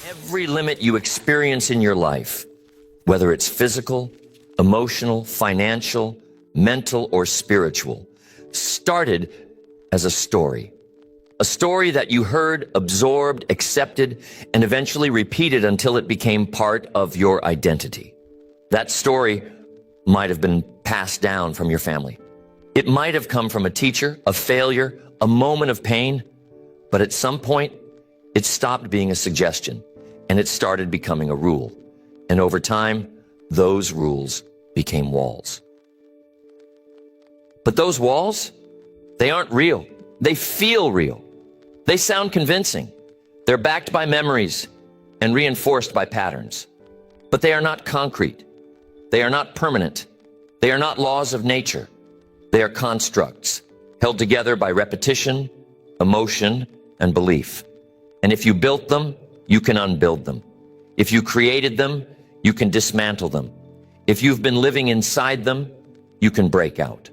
Every limit you experience in your life, whether it's physical, emotional, financial, mental, or spiritual, started as a story. A story that you heard, absorbed, accepted, and eventually repeated until it became part of your identity. That story might have been passed down from your family. It might have come from a teacher, a failure, a moment of pain, but at some point, it stopped being a suggestion, and it started becoming a rule. And over time, those rules became walls. But those walls, they aren't real. They feel real. They sound convincing. They're backed by memories and reinforced by patterns. But they are not concrete. They are not permanent. They are not laws of nature. They are constructs held together by repetition, emotion, and belief. And if you built them, you can unbuild them. If you created them, you can dismantle them. If you've been living inside them, you can break out.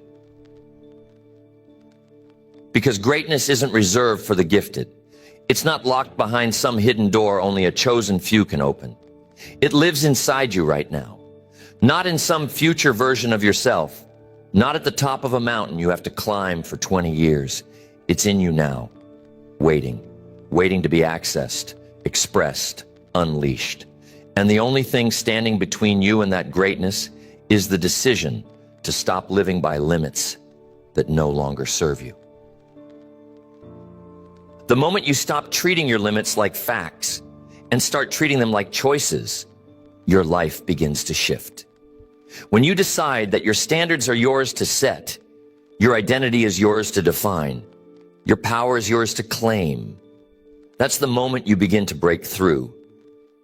Because greatness isn't reserved for the gifted. It's not locked behind some hidden door only a chosen few can open. It lives inside you right now. Not in some future version of yourself. Not at the top of a mountain you have to climb for 20 years. It's in you now, waiting to be accessed, expressed, unleashed. And the only thing standing between you and that greatness is the decision to stop living by limits that no longer serve you. The moment you stop treating your limits like facts and start treating them like choices, your life begins to shift. When you decide that your standards are yours to set, your identity is yours to define, your power is yours to claim, that's the moment you begin to break through.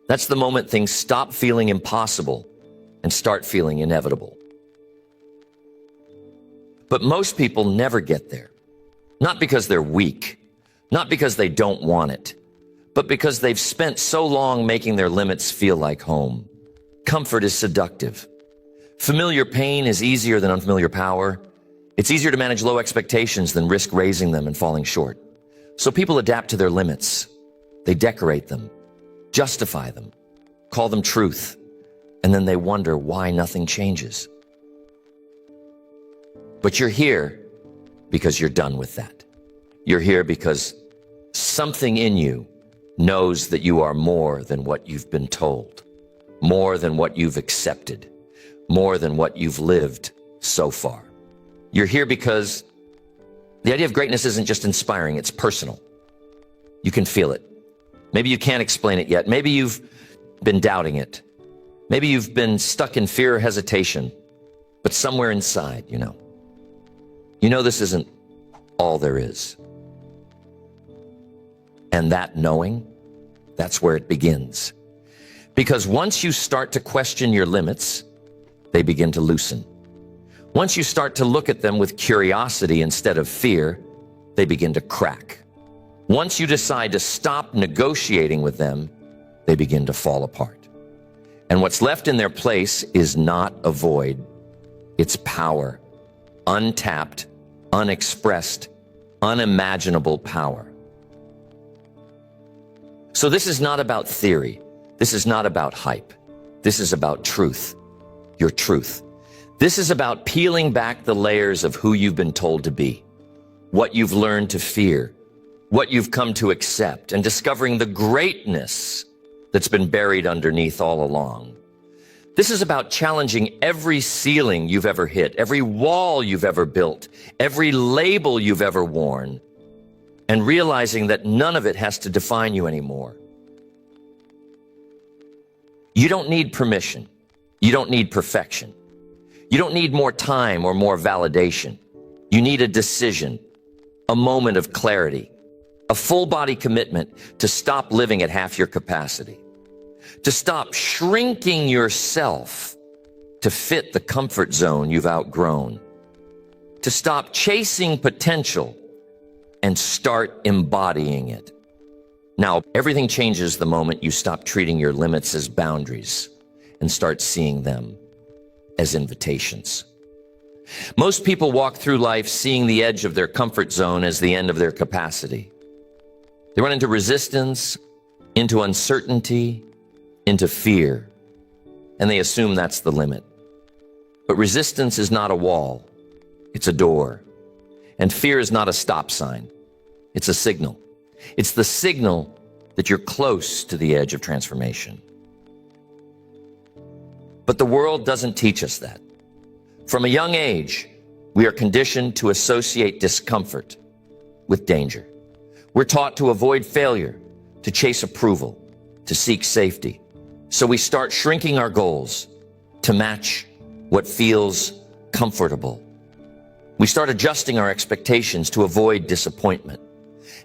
That's the moment things stop feeling impossible and start feeling inevitable. But most people never get there. Not because they're weak, not because they don't want it, but because they've spent so long making their limits feel like home. Comfort is seductive. Familiar pain is easier than unfamiliar power. It's easier to manage low expectations than risk raising them and falling short. So people adapt to their limits. They decorate them, justify them, call them truth, and then they wonder why nothing changes. But you're here because you're done with that. You're here because something in you knows that you are more than what you've been told, more than what you've accepted, more than what you've lived so far. You're here because the idea of greatness isn't just inspiring, it's personal. You can feel it. Maybe you can't explain it yet. Maybe you've been doubting it. Maybe you've been stuck in fear or hesitation, but somewhere inside, you know this isn't all there is. And that knowing, that's where it begins. Because once you start to question your limits, they begin to loosen. Once you start to look at them with curiosity instead of fear, they begin to crack. Once you decide to stop negotiating with them, they begin to fall apart. And what's left in their place is not a void. It's power. Untapped, unexpressed, unimaginable power. So this is not about theory. This is not about hype. This is about truth. Your truth. This is about peeling back the layers of who you've been told to be, what you've learned to fear, what you've come to accept, and discovering the greatness that's been buried underneath all along. This is about challenging every ceiling you've ever hit, every wall you've ever built, every label you've ever worn, and realizing that none of it has to define you anymore. You don't need permission. You don't need perfection. You don't need more time or more validation. You need a decision, a moment of clarity, a full-body commitment to stop living at half your capacity, to stop shrinking yourself to fit the comfort zone you've outgrown, to stop chasing potential and start embodying it. Now, everything changes the moment you stop treating your limits as boundaries and start seeing them as invitations. Most people walk through life seeing the edge of their comfort zone as the end of their capacity. They run into resistance, into uncertainty, into fear, and they assume that's the limit. But resistance is not a wall, it's a door. And fear is not a stop sign, it's a signal. It's the signal that you're close to the edge of transformation. But the world doesn't teach us that. From a young age, we are conditioned to associate discomfort with danger. We're taught to avoid failure, to chase approval, to seek safety. So we start shrinking our goals to match what feels comfortable. We start adjusting our expectations to avoid disappointment.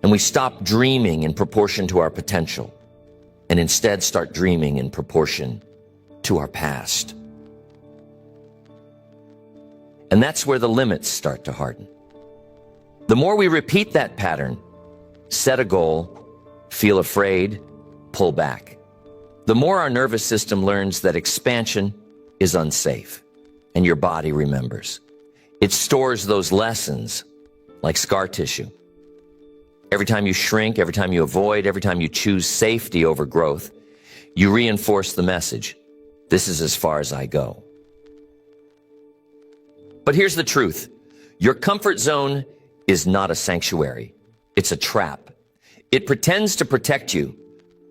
And we stop dreaming in proportion to our potential and instead start dreaming in proportion to our past. And that's where the limits start to harden. The more we repeat that pattern, set a goal, feel afraid, pull back, the more our nervous system learns that expansion is unsafe, and your body remembers. It stores those lessons like scar tissue. Every time you shrink, every time you avoid, every time you choose safety over growth, you reinforce the message. This is as far as I go. But here's the truth. Your comfort zone is not a sanctuary. It's a trap. It pretends to protect you,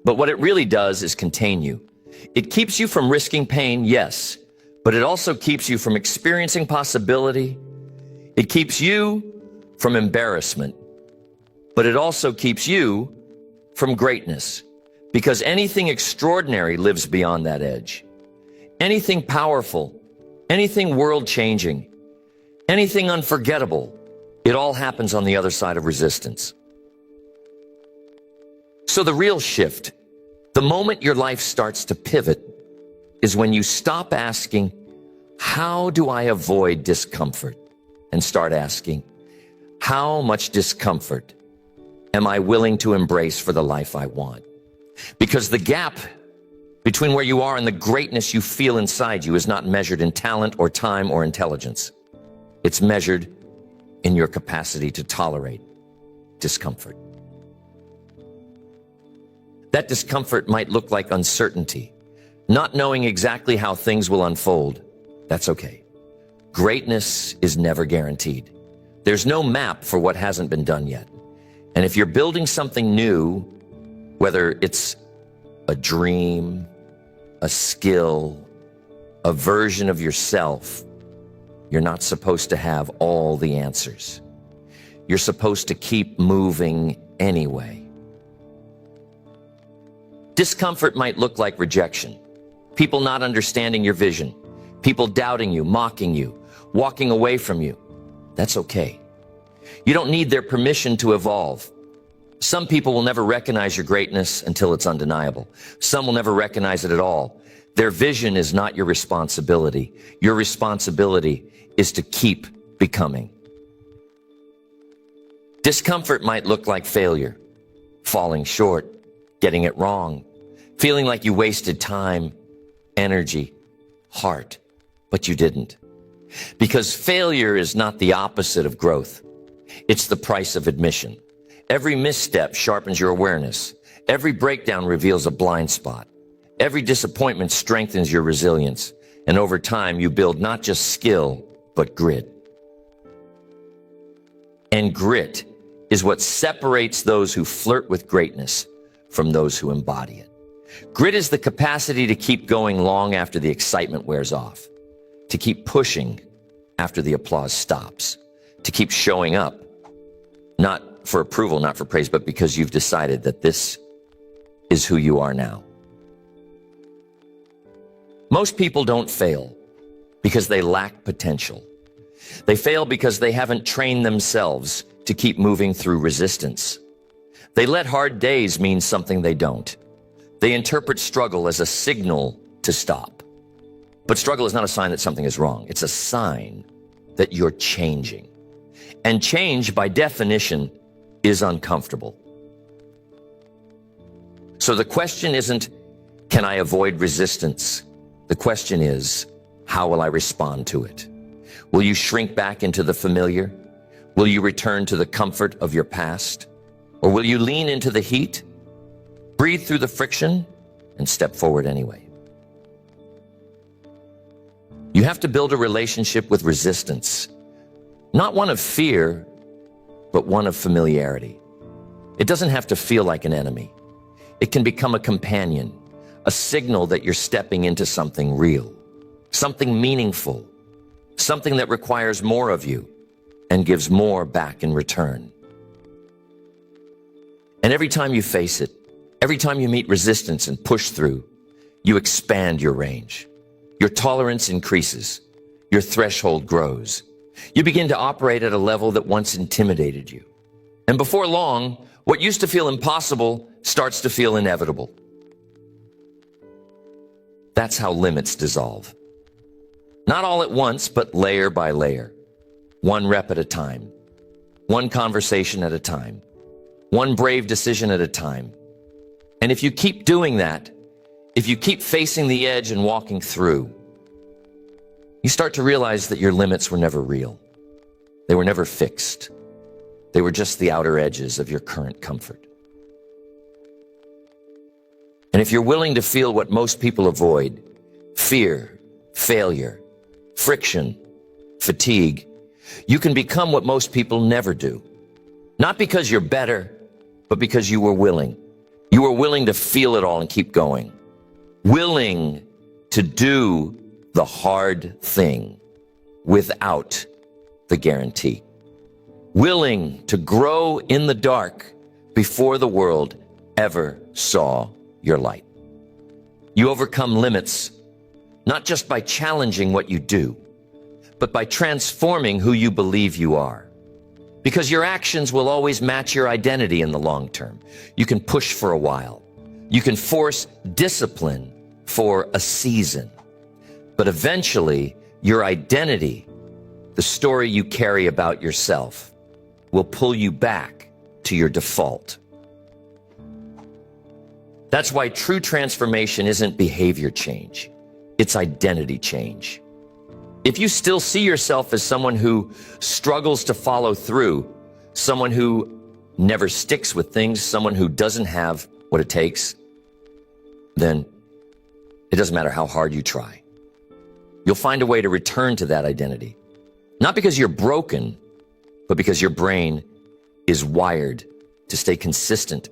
but what it really does is contain you. It keeps you from risking pain, yes, but it also keeps you from experiencing possibility. It keeps you from embarrassment, but it also keeps you from greatness, because anything extraordinary lives beyond that edge. Anything powerful, anything world-changing, anything unforgettable, it all happens on the other side of resistance. So the real shift, the moment your life starts to pivot, is when you stop asking, how do I avoid discomfort? And start asking, how much discomfort am I willing to embrace for the life I want? Because the gap between where you are and the greatness you feel inside you is not measured in talent or time or intelligence. It's measured in your capacity to tolerate discomfort. That discomfort might look like uncertainty, not knowing exactly how things will unfold. That's okay. Greatness is never guaranteed. There's no map for what hasn't been done yet. And if you're building something new, whether it's a dream, a skill, a version of yourself, you're not supposed to have all the answers. You're supposed to keep moving anyway. Discomfort might look like rejection, people not understanding your vision, people doubting you, mocking you, walking away from you. That's okay. You don't need their permission to evolve. Some people will never recognize your greatness until it's undeniable. Some will never recognize it at all. Their vision is not your responsibility. Your responsibility is to keep becoming. Discomfort might look like failure, falling short, getting it wrong, feeling like you wasted time, energy, heart, but you didn't. Because failure is not the opposite of growth. It's the price of admission. Every misstep sharpens your awareness. Every breakdown reveals a blind spot. Every disappointment strengthens your resilience. And over time, you build not just skill, but grit. And grit is what separates those who flirt with greatness from those who embody it. Grit is the capacity to keep going long after the excitement wears off, to keep pushing after the applause stops, to keep showing up, not for approval, not for praise, but because you've decided that this is who you are now. Most people don't fail because they lack potential. They fail because they haven't trained themselves to keep moving through resistance. They let hard days mean something they don't. They interpret struggle as a signal to stop. But struggle is not a sign that something is wrong. It's a sign that you're changing. And change, by definition, is uncomfortable. So the question isn't, can I avoid resistance? The question is, how will I respond to it? Will you shrink back into the familiar? Will you return to the comfort of your past? Or will you lean into the heat Breathe through the friction and step forward anyway. You have to build a relationship with resistance, not one of fear, but one of familiarity. It doesn't have to feel like an enemy. It can become a companion, a signal that you're stepping into something real, something meaningful, something that requires more of you and gives more back in return. And every time you face it, every time you meet resistance and push through, you expand your range. Your tolerance increases. Your threshold grows. You begin to operate at a level that once intimidated you. And before long, what used to feel impossible starts to feel inevitable. That's how limits dissolve. Not all at once, but layer by layer. One rep at a time. One conversation at a time. One brave decision at a time. And if you keep doing that, if you keep facing the edge and walking through, you start to realize that your limits were never real. They were never fixed. They were just the outer edges of your current comfort. And if you're willing to feel what most people avoid, fear, failure, friction, fatigue, you can become what most people never do. Not because you're better, but because you were willing. You were willing to feel it all and keep going. Willing to do the hard thing without the guarantee. Willing to grow in the dark before the world ever saw your light. You overcome limits, not just by challenging what you do, but by transforming who you believe you are. Because your actions will always match your identity in the long term. You can push for a while. You can force discipline for a season. But eventually, your identity, the story you carry about yourself, will pull you back to your default. That's why true transformation isn't behavior change. It's identity change. If you still see yourself as someone who struggles to follow through, someone who never sticks with things, someone who doesn't have what it takes, then it doesn't matter how hard you try. You'll find a way to return to that identity. Not because you're broken, but because your brain is wired to stay consistent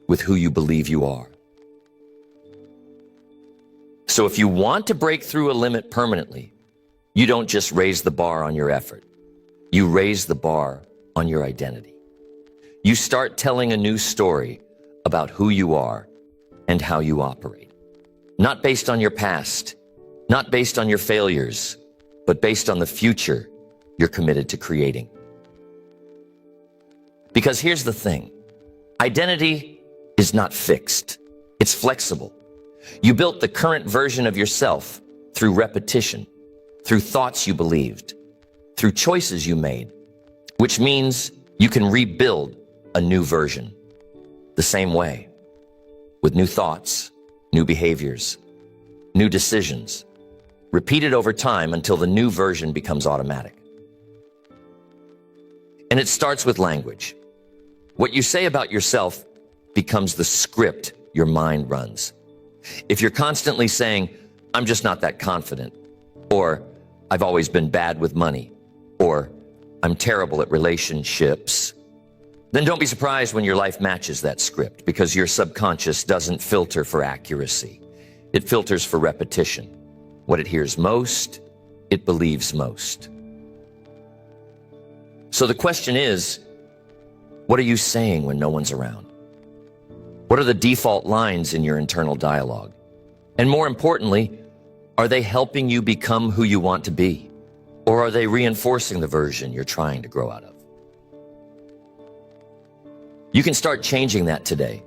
with who you believe you are. So if you want to break through a limit permanently, you don't just raise the bar on your effort. You raise the bar on your identity. You start telling a new story about who you are and how you operate. Not based on your past, not based on your failures, but based on the future you're committed to creating. Because here's the thing. Identity is not fixed. It's flexible. You built the current version of yourself through repetition, through thoughts you believed, through choices you made, which means you can rebuild a new version the same way, with new thoughts, new behaviors, new decisions, repeated over time until the new version becomes automatic. And it starts with language. What you say about yourself becomes the script your mind runs. If you're constantly saying, I'm just not that confident, or I've always been bad with money, or I'm terrible at relationships, then don't be surprised when your life matches that script, because your subconscious doesn't filter for accuracy. It filters for repetition. What it hears most, it believes most. So the question is, what are you saying when no one's around? What are the default lines in your internal dialogue? And more importantly, are they helping you become who you want to be? Or are they reinforcing the version you're trying to grow out of? You can start changing that today.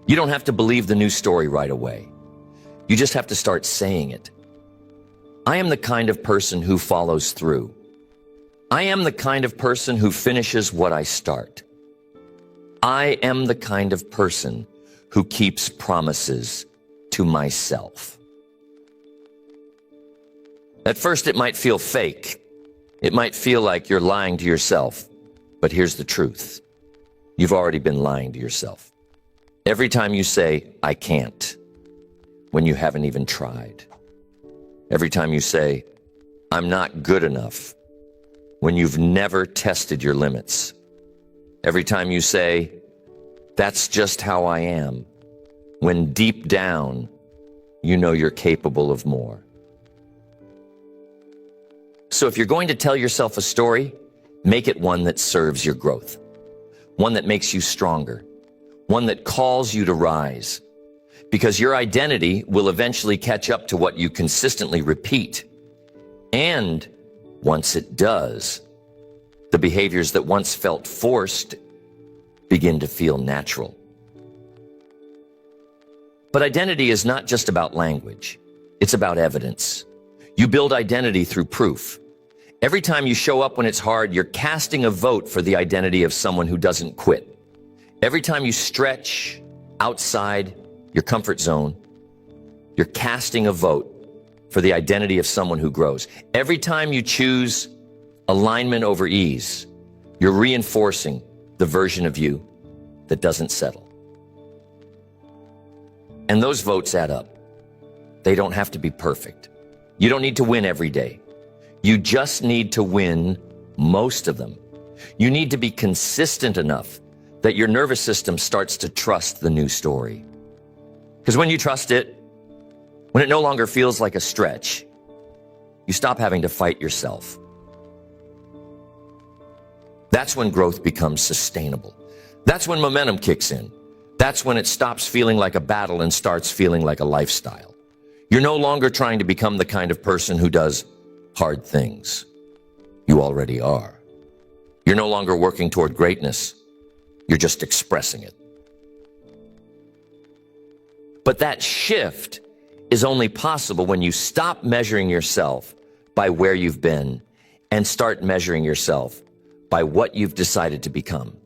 You don't have to believe the new story right away. You just have to start saying it. I am the kind of person who follows through. I am the kind of person who finishes what I start. I am the kind of person who keeps promises to myself. At first, it might feel fake. It might feel like you're lying to yourself. But here's the truth. You've already been lying to yourself. Every time you say, I can't, when you haven't even tried. Every time you say, I'm not good enough, when you've never tested your limits. Every time you say, that's just how I am, when deep down, you know you're capable of more. So if you're going to tell yourself a story, make it one that serves your growth, one that makes you stronger, one that calls you to rise, because your identity will eventually catch up to what you consistently repeat. And once it does, the behaviors that once felt forced begin to feel natural. But identity is not just about language. It's about evidence. You build identity through proof. Every time you show up when it's hard, you're casting a vote for the identity of someone who doesn't quit. Every time you stretch outside your comfort zone, you're casting a vote for the identity of someone who grows. Every time you choose alignment over ease, you're reinforcing the version of you that doesn't settle. And those votes add up. They don't have to be perfect. You don't need to win every day. You just need to win most of them. You need to be consistent enough that your nervous system starts to trust the new story. Because when you trust it, when it no longer feels like a stretch, you stop having to fight yourself. That's when growth becomes sustainable. That's when momentum kicks in. That's when it stops feeling like a battle and starts feeling like a lifestyle. You're no longer trying to become the kind of person who does hard things. You already are. You're no longer working toward greatness. You're just expressing it. But that shift is only possible when you stop measuring yourself by where you've been and start measuring yourself by what you've decided to become.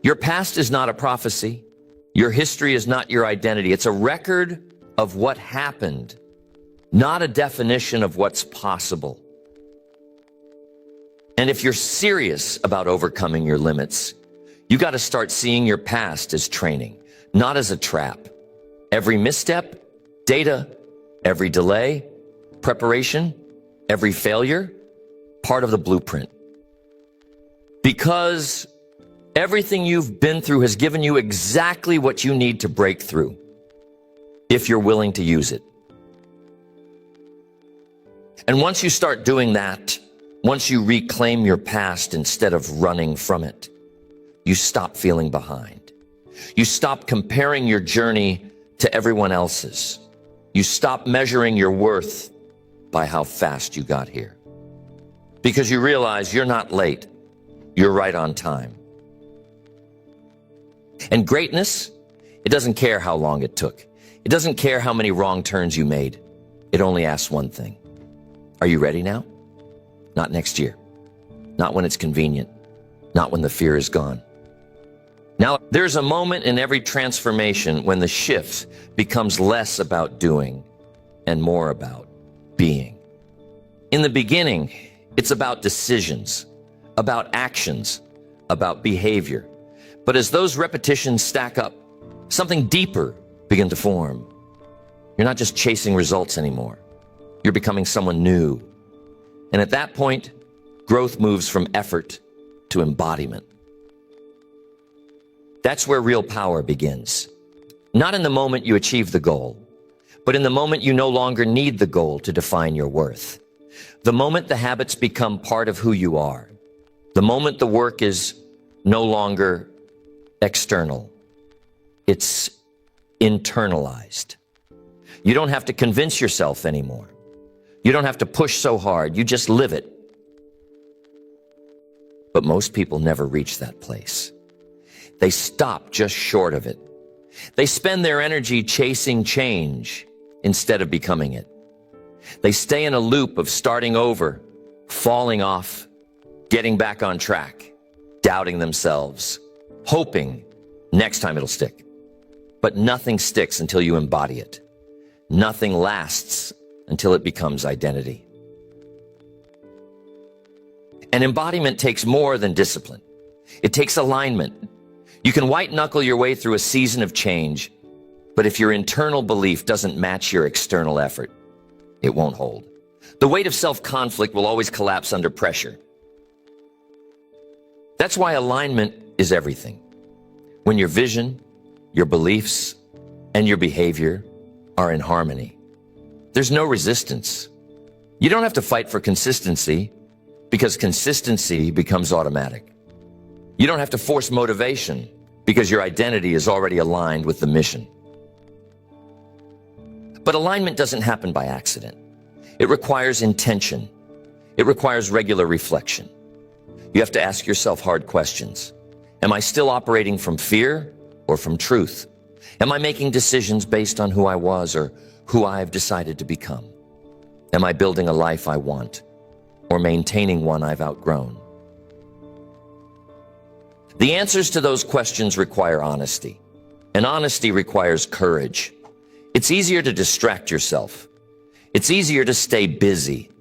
Your past is not a prophecy. Your history is not your identity. It's a record of what happened, not a definition of what's possible. And if you're serious about overcoming your limits, you got to start seeing your past as training, not as a trap. Every misstep, data, every delay, preparation, every failure, part of the blueprint. Because everything you've been through has given you exactly what you need to break through, if you're willing to use it. And once you start doing that, once you reclaim your past instead of running from it, you stop feeling behind. You stop comparing your journey to everyone else's. You stop measuring your worth by how fast you got here. Because you realize you're not late, you're right on time. And greatness, it doesn't care how long it took. It doesn't care how many wrong turns you made. It only asks one thing. Are you ready now? Not next year. Not when it's convenient. Not when the fear is gone. Now, there's a moment in every transformation when the shift becomes less about doing and more about being. In the beginning, it's about decisions, about actions, about behavior. But as those repetitions stack up, something deeper begins to form. You're not just chasing results anymore. You're becoming someone new. And at that point, growth moves from effort to embodiment. That's where real power begins. Not in the moment you achieve the goal, but in the moment you no longer need the goal to define your worth. The moment the habits become part of who you are. The moment the work is no longer external. It's internalized. You don't have to convince yourself anymore. You don't have to push so hard. You just live it. But most people never reach that place. They stop just short of it. They spend their energy chasing change instead of becoming it. They stay in a loop of starting over, falling off, getting back on track, doubting themselves, hoping next time it'll stick. But nothing sticks until you embody it. Nothing lasts until it becomes identity. And embodiment takes more than discipline. It takes alignment. You can white knuckle your way through a season of change, but if your internal belief doesn't match your external effort, it won't hold. The weight of self-conflict will always collapse under pressure. That's why alignment is everything. When your vision, your beliefs, and your behavior are in harmony, there's no resistance. You don't have to fight for consistency because consistency becomes automatic. You don't have to force motivation because your identity is already aligned with the mission. But alignment doesn't happen by accident. It requires intention. It requires regular reflection. You have to ask yourself hard questions. Am I still operating from fear or from truth? Am I making decisions based on who I was or who I've decided to become? Am I building a life I want or maintaining one I've outgrown? The answers to those questions require honesty, and honesty requires courage. It's easier to distract yourself. It's easier to stay busy.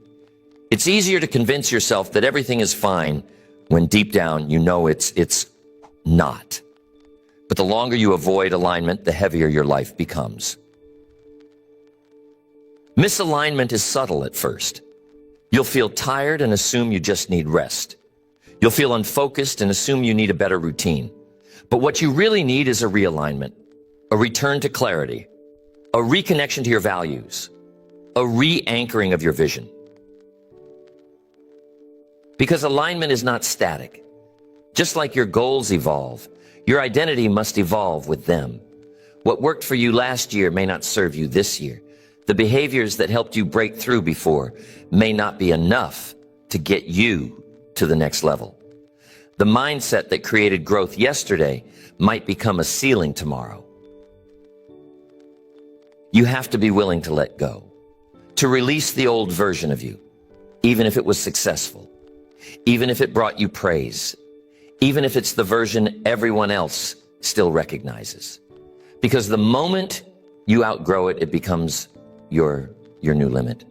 It's easier to convince yourself that everything is fine when deep down you know it's not. But the longer you avoid alignment, the heavier your life becomes. Misalignment is subtle at first. You'll feel tired and assume you just need rest. You'll feel unfocused and assume you need a better routine. But what you really need is a realignment, a return to clarity, a reconnection to your values, a re-anchoring of your vision. Because alignment is not static. Just like your goals evolve, your identity must evolve with them. What worked for you last year may not serve you this year. The behaviors that helped you break through before may not be enough to get you to the next level. The mindset that created growth yesterday might become a ceiling tomorrow. You have to be willing to let go, to release the old version of you, even if it was successful, even if it brought you praise, even if it's the version everyone else still recognizes. Because the moment you outgrow it, it becomes your new limit.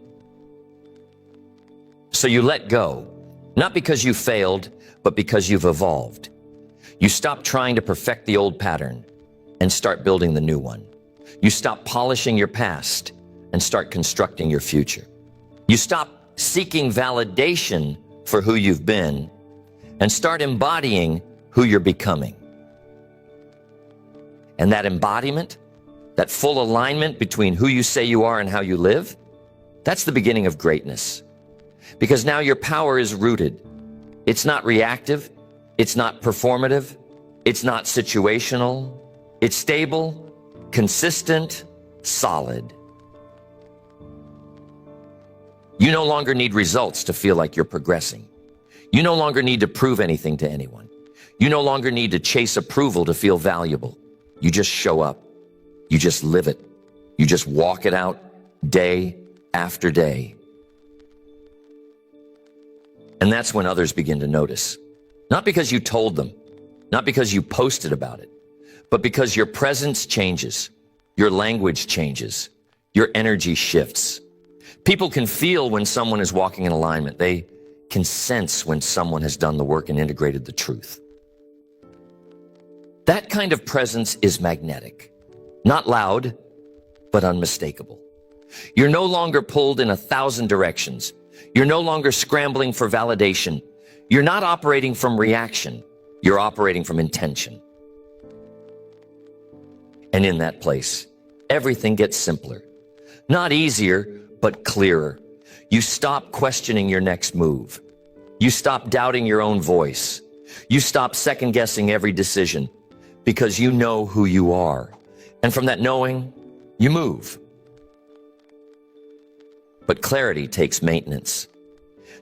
So you let go, not because you failed, but because you've evolved. You stop trying to perfect the old pattern and start building the new one. You stop polishing your past and start constructing your future. You stop seeking validation for who you've been and start embodying who you're becoming. And that embodiment, that full alignment between who you say you are and how you live, that's the beginning of greatness. Because now your power is rooted. It's not reactive. It's not performative. It's not situational. It's stable, consistent, solid. You no longer need results to feel like you're progressing. You no longer need to prove anything to anyone. You no longer need to chase approval to feel valuable. You just show up. You just live it. You just walk it out day after day. And that's when others begin to notice. Not because you told them, not because you posted about it, but because your presence changes, your language changes, your energy shifts. People can feel when someone is walking in alignment. They can sense when someone has done the work and integrated the truth. That kind of presence is magnetic, not loud, but unmistakable. You're no longer pulled in 1,000 directions. You're no longer scrambling for validation. You're not operating from reaction. You're operating from intention. And in that place, everything gets simpler. Not easier, but clearer. You stop questioning your next move. You stop doubting your own voice. You stop second-guessing every decision because you know who you are. And from that knowing, you move. But clarity takes maintenance.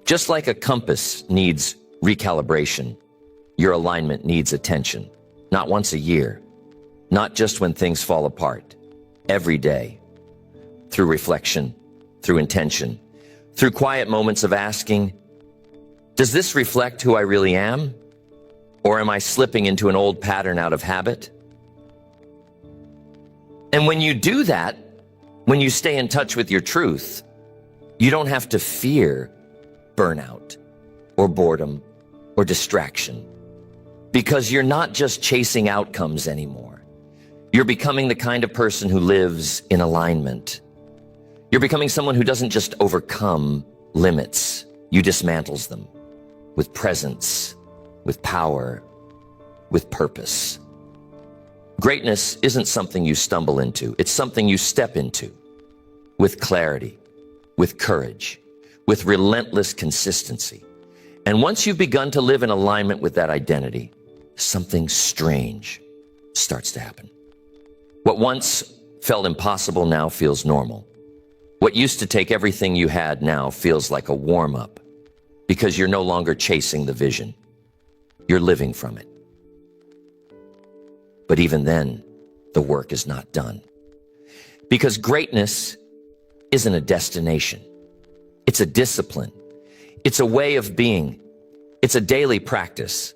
Just like a compass needs recalibration, your alignment needs attention. Not once a year, not just when things fall apart. Every day, through reflection, through intention, through quiet moments of asking, does this reflect who I really am? Or am I slipping into an old pattern out of habit? And when you do that, when you stay in touch with your truth, you don't have to fear burnout or boredom or distraction. because you're not just chasing outcomes anymore. You're becoming the kind of person who lives in alignment. You're becoming someone who doesn't just overcome limits, you dismantles them with presence, with power, with purpose. Greatness isn't something you stumble into, it's something you step into with clarity, with courage, with relentless consistency. And once you've begun to live in alignment with that identity, something strange starts to happen. What once felt impossible now feels normal. What used to take everything you had now feels like a warm-up, because you're no longer chasing the vision. You're living from it. But even then, the work is not done. Because greatness isn't a destination. It's a discipline. It's a way of being. It's a daily practice.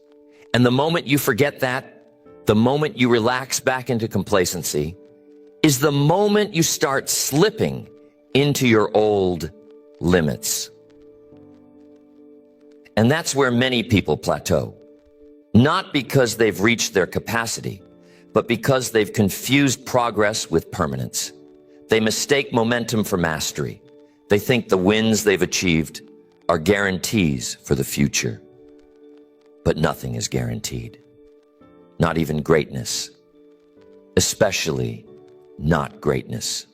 And the moment you forget that, the moment you relax back into complacency, is the moment you start slipping into your old limits. And that's where many people plateau. Not because they've reached their capacity, but because they've confused progress with permanence. They mistake momentum for mastery. They think the wins they've achieved are guarantees for the future. But nothing is guaranteed. Not even greatness. Especially not greatness.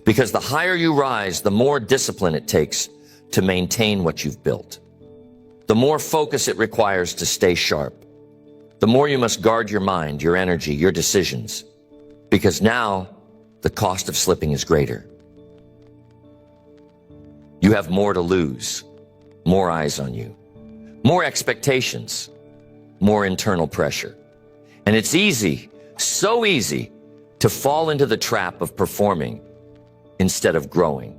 Because the higher you rise, the more discipline it takes to maintain what you've built. The more focus it requires to stay sharp. The more you must guard your mind, your energy, your decisions. Because now, the cost of slipping is greater. You have more to lose, more eyes on you, more expectations, more internal pressure. And it's easy, so easy, to fall into the trap of performing instead of growing,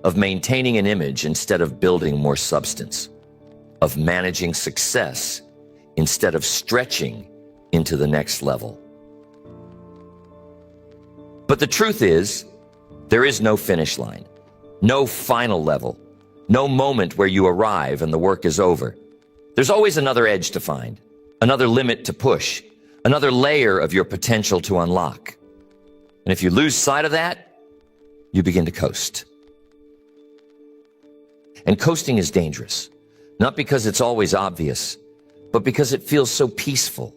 of maintaining an image instead of building more substance, of managing success instead of stretching into the next level. But the truth is, there is no finish line, no final level, no moment where you arrive and the work is over. There's always another edge to find, another limit to push, another layer of your potential to unlock. And if you lose sight of that, you begin to coast. And coasting is dangerous, not because it's always obvious, but because it feels so peaceful,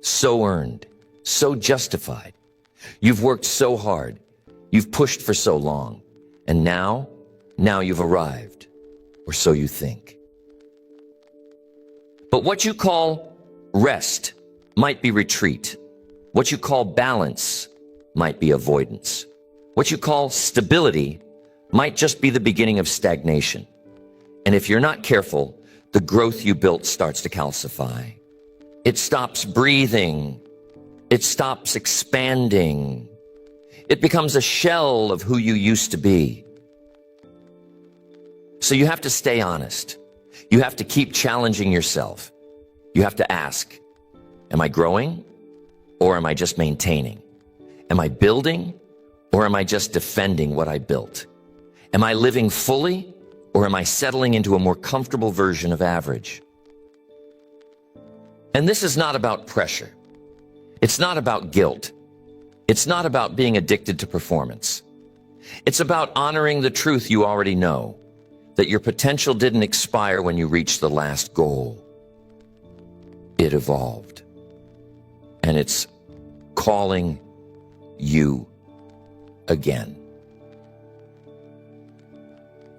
so earned, so justified. You've worked so hard, you've pushed for so long, and now you've arrived, or so you think. But what you call rest might be retreat. What you call balance might be avoidance. What you call stability might just be the beginning of stagnation. And if you're not careful, the growth you built starts to calcify. It stops breathing. It stops expanding. It becomes a shell of who you used to be. So you have to stay honest. You have to keep challenging yourself. You have to ask, am I growing or am I just maintaining? Am I building or am I just defending what I built? Am I living fully or am I settling into a more comfortable version of average? And this is not about pressure. It's not about guilt. It's not about being addicted to performance. It's about honoring the truth you already know, that your potential didn't expire when you reached the last goal. It evolved. And it's calling you again.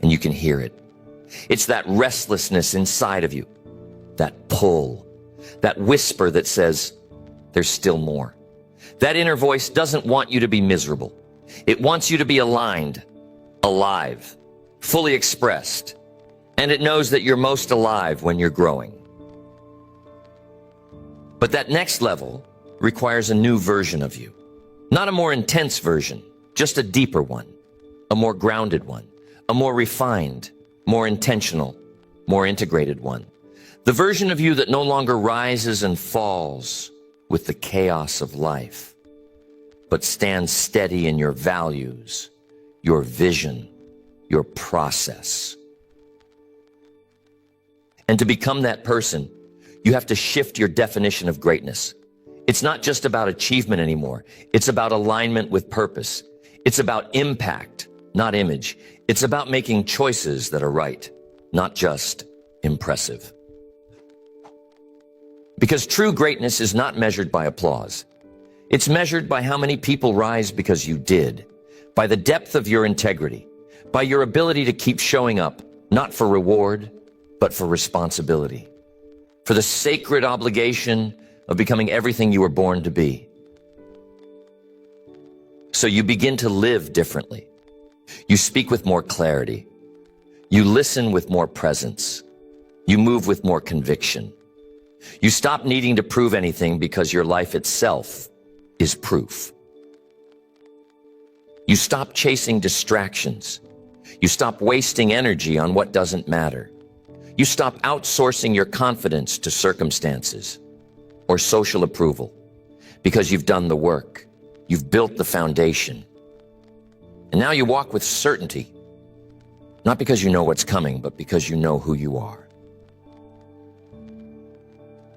And you can hear it. It's that restlessness inside of you, that pull, that whisper that says, there's still more. That inner voice doesn't want you to be miserable. It wants you to be aligned, alive, fully expressed. And it knows that you're most alive when you're growing. But that next level requires a new version of you. Not a more intense version, just a deeper one, a more grounded one, a more refined, more intentional, more integrated one. The version of you that no longer rises and falls with the chaos of life, but stands steady in your values, your vision, your process. And to become that person, you have to shift your definition of greatness. It's not just about achievement anymore. It's about alignment with purpose. It's about impact, not image. It's about making choices that are right, not just impressive. Because true greatness is not measured by applause. It's measured by how many people rise because you did, by the depth of your integrity, by your ability to keep showing up, not for reward, but for responsibility, for the sacred obligation of becoming everything you were born to be. So you begin to live differently. You speak with more clarity. You listen with more presence. You move with more conviction. You stop needing to prove anything because your life itself is proof. You stop chasing distractions. You stop wasting energy on what doesn't matter. You stop outsourcing your confidence to circumstances or social approval because you've done the work. You've built the foundation. And now you walk with certainty, not because you know what's coming, but because you know who you are.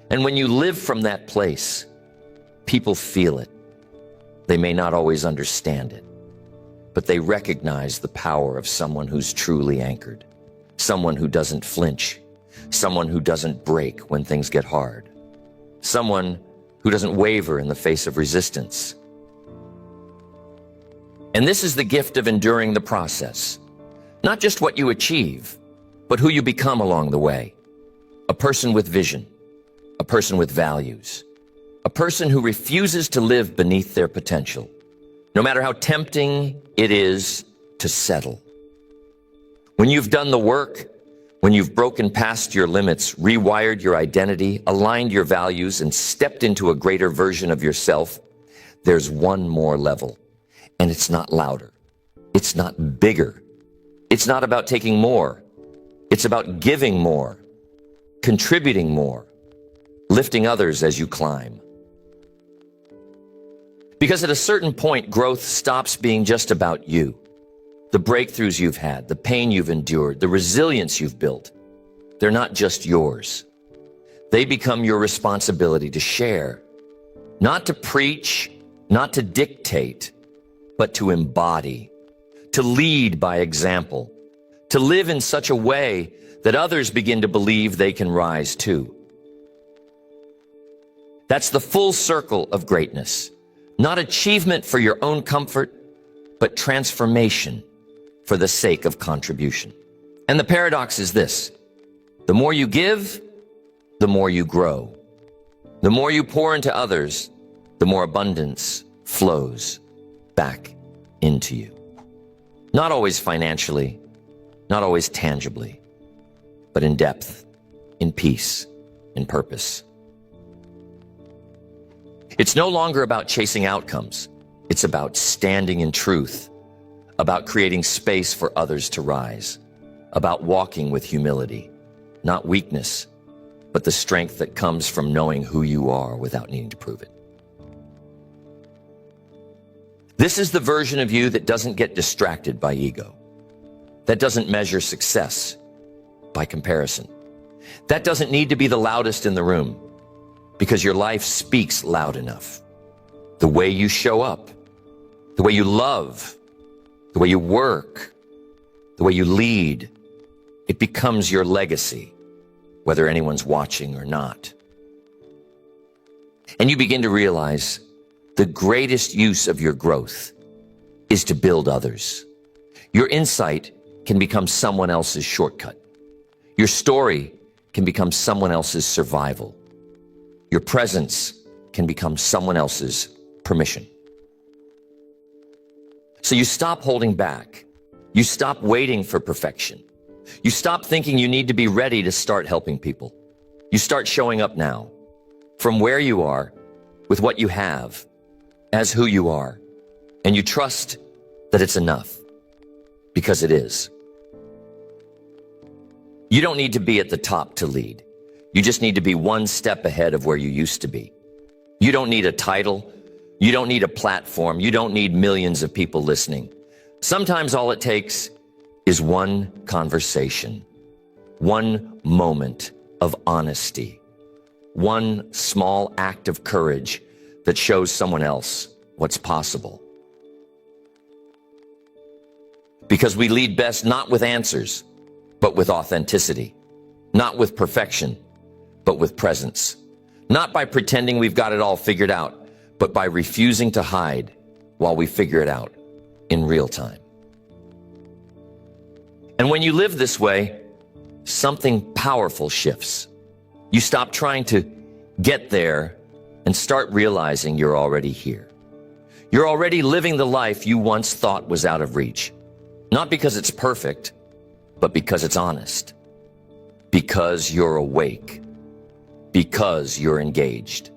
And when you live from that place, people feel it. They may not always understand it, but they recognize the power of someone who's truly anchored, someone who doesn't flinch, someone who doesn't break when things get hard, someone who doesn't waver in the face of resistance. And this is the gift of enduring the process, not just what you achieve, but who you become along the way. A person with vision, a person with values, a person who refuses to live beneath their potential, no matter how tempting it is to settle. When you've done the work, when you've broken past your limits, rewired your identity, aligned your values, and stepped into a greater version of yourself, there's one more level. And it's not louder. It's not bigger. It's not about taking more. It's about giving more, contributing more, lifting others as you climb. Because at a certain point, growth stops being just about you. The breakthroughs you've had, the pain you've endured, the resilience you've built, they're not just yours. They become your responsibility to share, not to preach, not to dictate, but to embody, to lead by example, to live in such a way that others begin to believe they can rise too. That's the full circle of greatness. Not achievement for your own comfort, but transformation for the sake of contribution. And the paradox is this: the more you give, the more you grow. The more you pour into others, the more abundance flows back into you. Not always financially, not always tangibly, but in depth, in peace, in purpose. It's no longer about chasing outcomes. It's about standing in truth, about creating space for others to rise, about walking with humility, not weakness, but the strength that comes from knowing who you are without needing to prove it. This is the version of you that doesn't get distracted by ego, that doesn't measure success by comparison, that doesn't need to be the loudest in the room, because your life speaks loud enough. The way you show up, the way you love, the way you work, the way you lead, it becomes your legacy, whether anyone's watching or not. And you begin to realize the greatest use of your growth is to build others. Your insight can become someone else's shortcut. Your story can become someone else's survival. Your presence can become someone else's permission. So you stop holding back. You stop waiting for perfection. You stop thinking you need to be ready to start helping people. You start showing up now, from where you are, with what you have, as who you are, and you trust that it's enough, because it is. You don't need to be at the top to lead. You just need to be one step ahead of where you used to be. You don't need a title. You don't need a platform. You don't need millions of people listening. Sometimes all it takes is one conversation, one moment of honesty. One small act of courage that shows someone else what's possible. Because we lead best not with answers, but with authenticity. Not with perfection, but with presence. Not by pretending we've got it all figured out, but by refusing to hide while we figure it out in real time. And when you live this way, something powerful shifts. You stop trying to get there and start realizing you're already here. You're already living the life you once thought was out of reach. Not because it's perfect, but because it's honest. Because you're awake. Because you're engaged.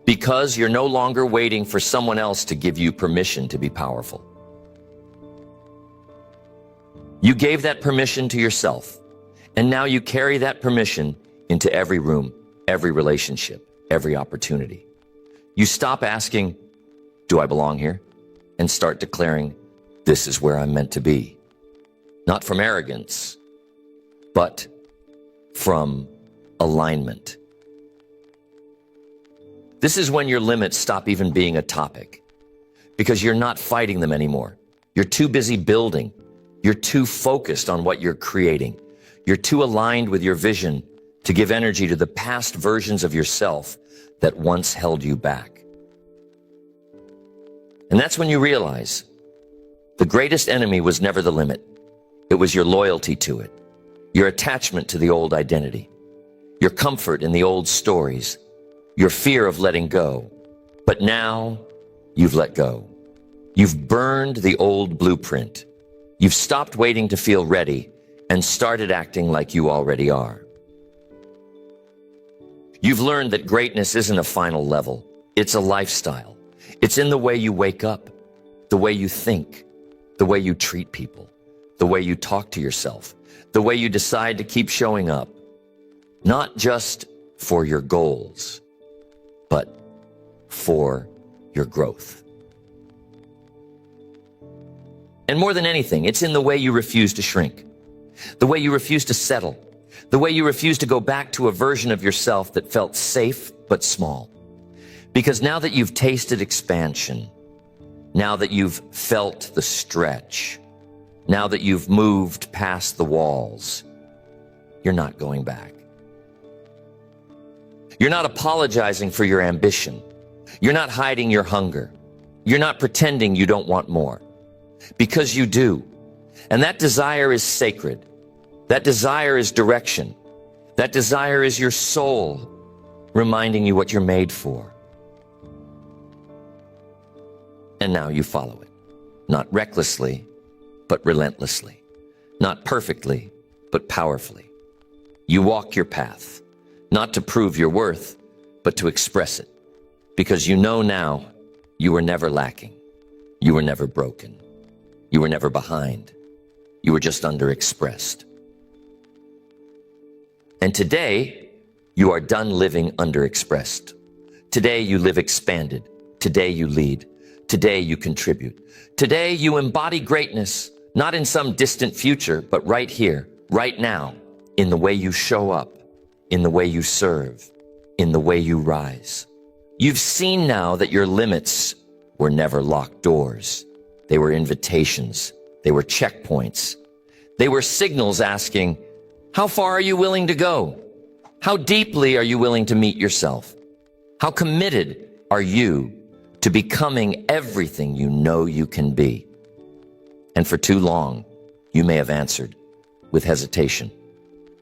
Because you're no longer waiting for someone else to give you permission to be powerful. You gave that permission to yourself, and now you carry that permission into every room, every relationship, every opportunity. You stop asking, do I belong here? And start declaring, this is where I'm meant to be. Not from arrogance, but from alignment. This is when your limits stop even being a topic, because you're not fighting them anymore. You're too busy building. You're too focused on what you're creating. You're too aligned with your vision to give energy to the past versions of yourself that once held you back. And that's when you realize the greatest enemy was never the limit. It was your loyalty to it, your attachment to the old identity, your comfort in the old stories, your fear of letting go. But now you've let go. You've burned the old blueprint. You've stopped waiting to feel ready and started acting like you already are. You've learned that greatness isn't a final level. It's a lifestyle. It's in the way you wake up, the way you think, the way you treat people, the way you talk to yourself, the way you decide to keep showing up, not just for your goals, but for your growth. And more than anything, it's in the way you refuse to shrink, the way you refuse to settle, the way you refuse to go back to a version of yourself that felt safe but small. Because now that you've tasted expansion, now that you've felt the stretch, now that you've moved past the walls, you're not going back. You're not apologizing for your ambition. You're not hiding your hunger. You're not pretending you don't want more. Because you do. And that desire is sacred. That desire is direction. That desire is your soul reminding you what you're made for. And now you follow it. Not recklessly, but relentlessly. Not perfectly, but powerfully. You walk your path, not to prove your worth, but to express it. Because you know now you were never lacking. You were never broken. You were never behind. You were just underexpressed. And today, you are done living underexpressed. Today, you live expanded. Today, you lead. Today, you contribute. Today, you embody greatness, not in some distant future, but right here, right now, in the way you show up, in the way you serve, in the way you rise. You've seen now that your limits were never locked doors. They were invitations. They were checkpoints. They were signals asking, how far are you willing to go? How deeply are you willing to meet yourself? How committed are you to becoming everything you know you can be? And for too long, you may have answered with hesitation,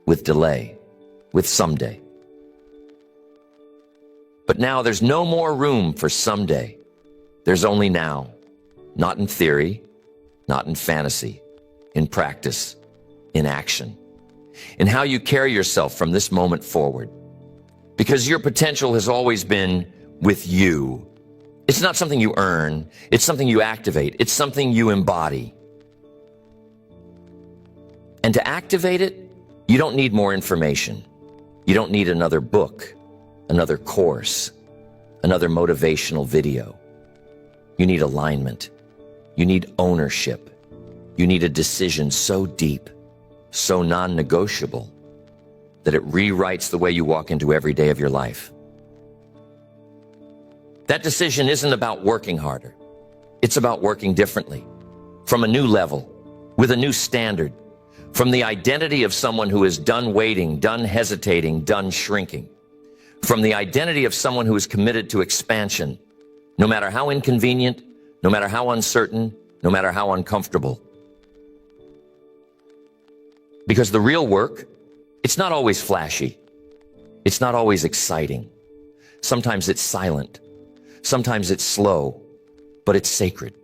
with delay, with someday. But now there's no more room for someday. There's only now. Not in theory, not in fantasy, in practice, in action, in how you carry yourself from this moment forward. Because your potential has always been with you. It's not something you earn. It's something you activate. It's something you embody. And to activate it, you don't need more information. You don't need another book, another course, another motivational video. You need alignment. You need ownership. You need a decision so deep, so non-negotiable, that it rewrites the way you walk into every day of your life. That decision isn't about working harder. It's about working differently, from a new level, with a new standard, from the identity of someone who is done waiting, done hesitating, done shrinking, from the identity of someone who is committed to expansion, no matter how inconvenient, no matter how uncertain, no matter how uncomfortable. Because the real work, it's not always flashy. It's not always exciting. Sometimes it's silent. Sometimes it's slow, but it's sacred.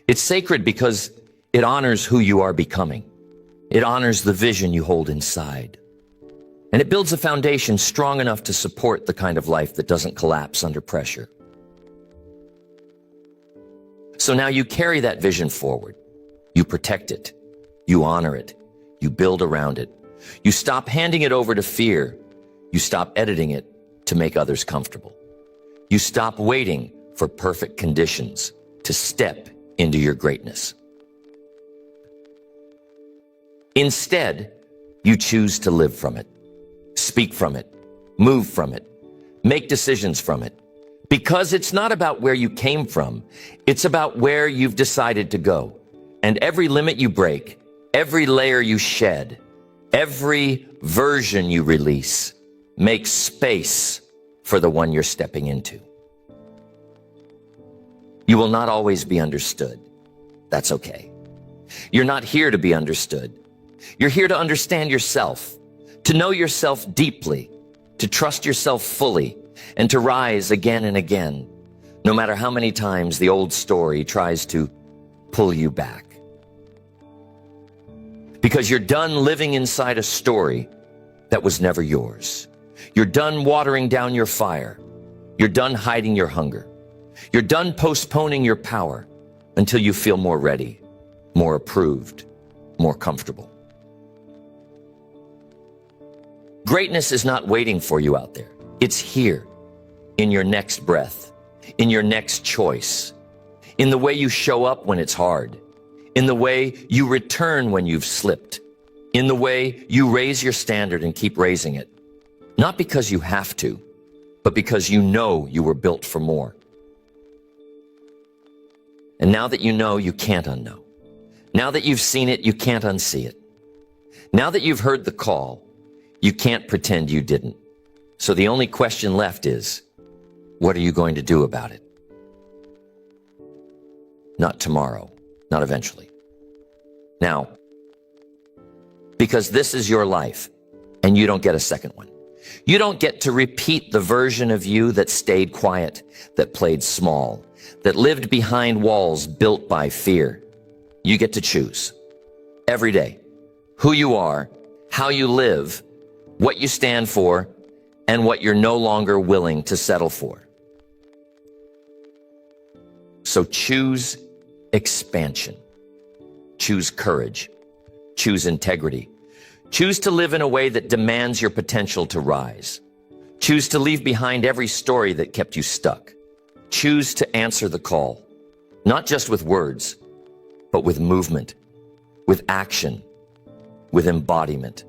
It's sacred because it honors who you are becoming. It honors the vision you hold inside. And it builds a foundation strong enough to support the kind of life that doesn't collapse under pressure. So now you carry that vision forward. You protect it. You honor it. You build around it. You stop handing it over to fear. You stop editing it to make others comfortable. You stop waiting for perfect conditions to step into your greatness. Instead, you choose to live from it, speak from it, move from it, make decisions from it. Because it's not about where you came from, it's about where you've decided to go. And every limit you break, every layer you shed, every version you release, makes space for the one you're stepping into. You will not always be understood. That's okay. You're not here to be understood. You're here to understand yourself, to know yourself deeply, to trust yourself fully, and to rise again and again, no matter how many times the old story tries to pull you back. Because you're done living inside a story that was never yours. You're done watering down your fire. You're done hiding your hunger. You're done postponing your power until you feel more ready, more approved, more comfortable. Greatness is not waiting for you out there. It's here, in your next breath, in your next choice, in the way you show up when it's hard, in the way you return when you've slipped, in the way you raise your standard and keep raising it. Not because you have to, but because you know you were built for more. And now that you know, you can't unknow. Now that you've seen it, you can't unsee it. Now that you've heard the call, you can't pretend you didn't. So the only question left is, what are you going to do about it? Not tomorrow, not eventually. Now, because this is your life, and you don't get a second one. You don't get to repeat the version of you that stayed quiet, that played small, that lived behind walls built by fear. You get to choose every day who you are, how you live, what you stand for, and what you're no longer willing to settle for. So choose expansion. Choose courage. Choose integrity. Choose to live in a way that demands your potential to rise. Choose to leave behind every story that kept you stuck. Choose to answer the call, not just with words, but with movement, with action, with embodiment.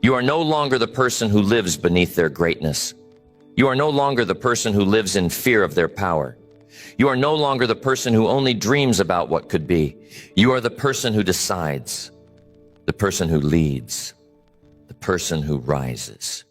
You are no longer the person who lives beneath their greatness. You are no longer the person who lives in fear of their power. You are no longer the person who only dreams about what could be. You are the person who decides, the person who leads, the person who rises.